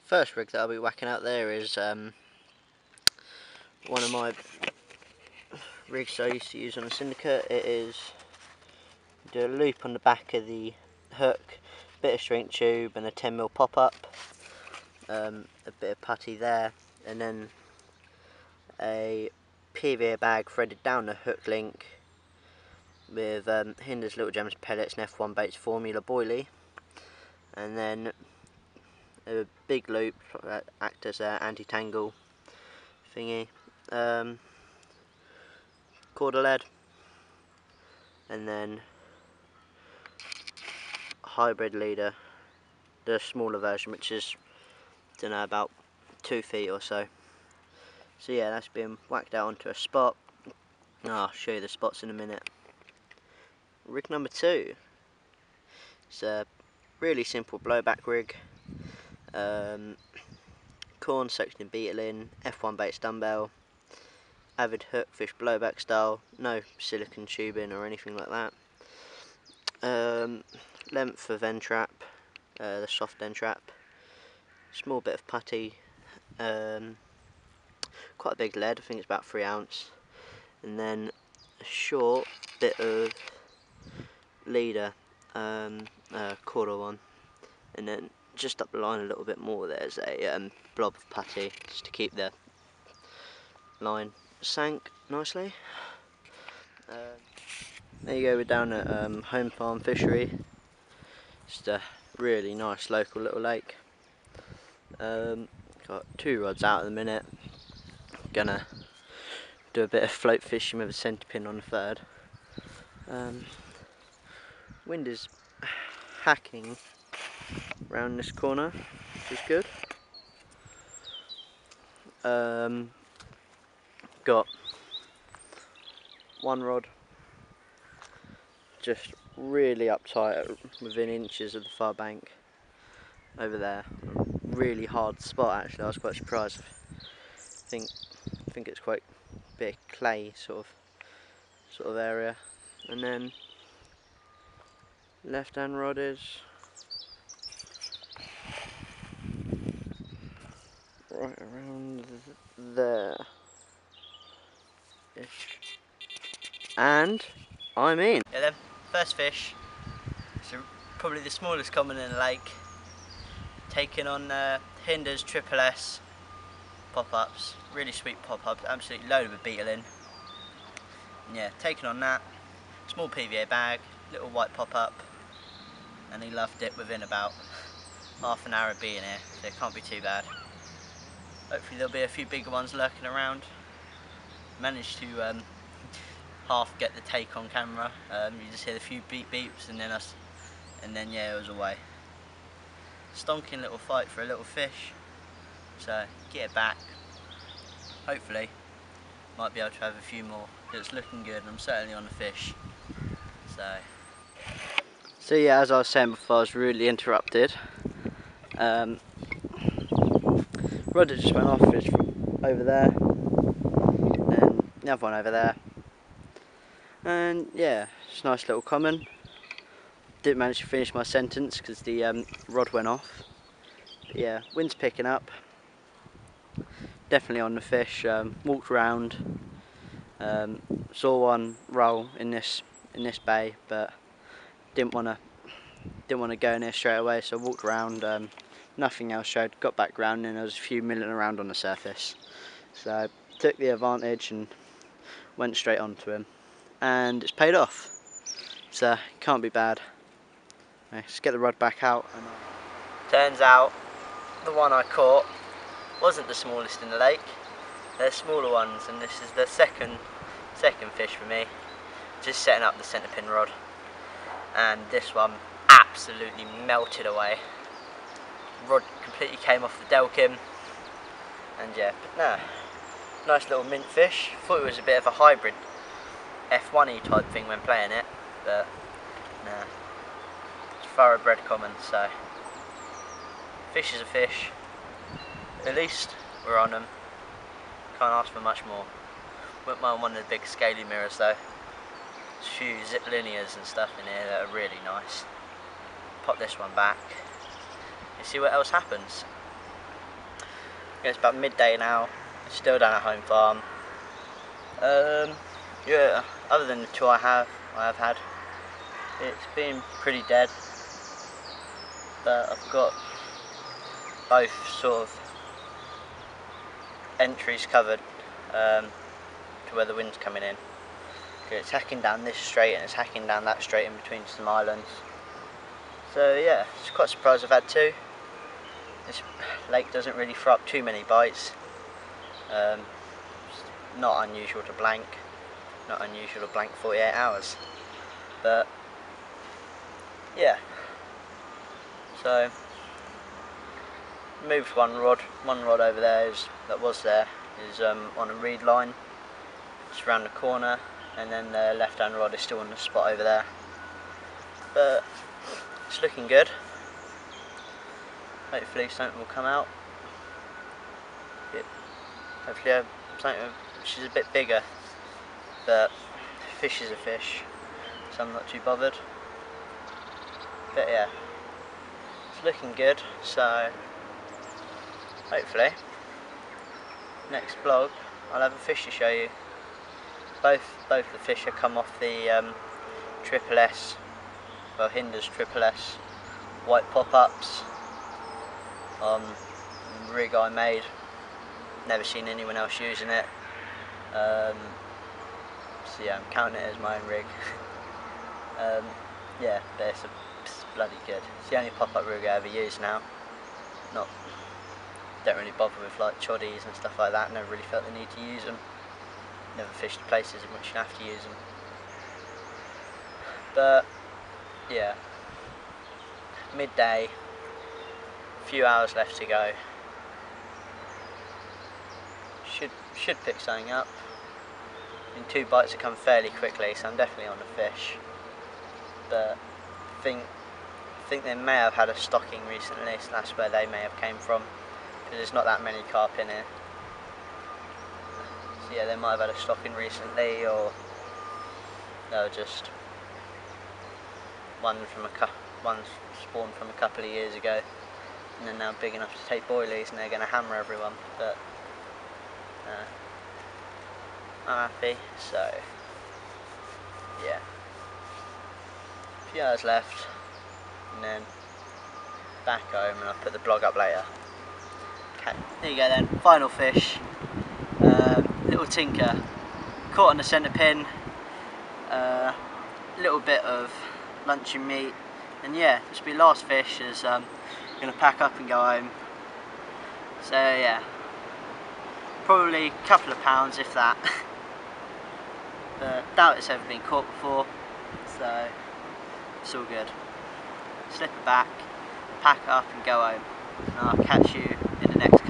First rig that I'll be whacking out there is one of my rigs I used to use on a syndicate. It is do a loop on the back of the hook, bit of shrink tube and a 10mm pop-up, a bit of putty there, and then a PVA bag threaded down the hook link with Hinder's Little Gems pellets and F1 Baits formula boilie, and then a big loop that acts as an anti-tangle thingy, quarter lead, and then hybrid leader, the smaller version, which is, I don't know, about 2 feet or so. So yeah, that's been whacked out onto a spot. I'll show you the spots in a minute. Rig number 2. It's a really simple blowback rig. Corn soaked in beetle in, F1 Baits dumbbell, avid hook fish blowback style, no silicone tubing or anything like that. Length for end trap, the soft end trap, small bit of putty, quite a big lead, I think it's about 3 ounce, and then a short bit of leader, quarter one, and then just up the line a little bit more there's a blob of putty just to keep the line sank nicely. There you go, we're down at Home Farm Fishery. Just a really nice local little lake. Got 2 rods out at the minute. Gonna do a bit of float fishing with a centre pin on the third. Wind is hacking round this corner, which is good. Got 1 rod just really uptight within inches of the far bank over there. Really hard spot actually, I was quite surprised. I think it's quite a bit of clay sort of area. And then left hand rod is right around there. And I'm in. Yeah then, first fish. So probably the smallest common in the lake. Taking on Hinder's Triple S pop-ups. Really sweet pop-ups, absolutely loaded with beetle in. And yeah, taking on that. Small PVA bag, little white pop-up. And he loved it within about half an hour of being here, so it can't be too bad. Hopefully there'll be a few bigger ones lurking around. Managed to half get the take on camera. You just hear a few beep beeps and then yeah, it was away. Stonking little fight for a little fish. So get it back. Hopefully might be able to have a few more. It's looking good and I'm certainly on the fish. So yeah, as I was saying before, I was rudely interrupted. Rod just went off, fish from over there, and the other one over there. And yeah, it's a nice little common. Didn't manage to finish my sentence because the rod went off. But yeah, wind's picking up. Definitely on the fish. Walked around, saw one roll in this bay, but didn't want to go in there straight away, so I walked around. Nothing else showed. Got back round and there was a few milling around on the surface, so took the advantage and went straight onto him, and it's paid off. So can't be bad. Let's get the rod back out. Turns out the one I caught wasn't the smallest in the lake. They're smaller ones, and this is the second fish for me. Just setting up the centre pin rod, and this one absolutely melted away. Rod completely came off the delkim, and yeah, but no, nice little mint fish. Thought it was a bit of a hybrid F1-y type thing when playing it, but nah, it's thoroughbred common. So fish is a fish. At least we're on them. Can't ask for much more. Wouldn't mind one of the big scaly mirrors though. There's a few zip linears and stuff in here that are really nice. Pop this one back and see what else happens. Yeah, it's about midday now, still down at home farm. Yeah, other than the two I have had, it's been pretty dead, but I've got both sort of entries covered to where the wind's coming in. It's hacking down this straight and it's hacking down that straight in between some islands. So yeah, it's quite surprised I've had two. This lake doesn't really throw up too many bites. It's not unusual to blank. Not unusual to blank 48 hours. But yeah. So moved one rod over there that was on a reed line. It's around the corner, and then the left hand rod is still on the spot over there. But it's looking good. Hopefully something will come out. Hopefully something which is a bit bigger, but fish is a fish, so I'm not too bothered. But yeah, it's looking good, so hopefully next vlog I'll have a fish to show you. Both the fish have come off the Triple S, well, Hinder's Triple S white pop-ups on the rig I made. Never seen anyone else using it. So yeah, I'm counting it as my own rig. Yeah, but it's bloody good. It's the only pop-up rig I ever use now. Don't really bother with like choddies and stuff like that. Never really felt the need to use them. Never fished places in which you have to use them. But yeah, midday, a few hours left to go. Should pick something up. And two bites have come fairly quickly, so I'm definitely on the fish. But I think they may have had a stocking recently, so that's where they may have came from, because there's not that many carp in here. So yeah, they might have had a stocking recently, or they were just one spawned from a couple of years ago, and they're now big enough to take boilies, and they're going to hammer everyone. But I'm happy, so yeah. A few hours left, and then back home, and I'll put the blog up later. Okay, there you go then, final fish. Little tinker, caught on the centre pin, little bit of luncheon meat, and yeah, this will be last fish as I'm going to pack up and go home. So yeah, probably a couple of pounds if that. But doubt it's ever been caught before, so it's all good. Slip it back, pack up and go home, and I'll catch you in the next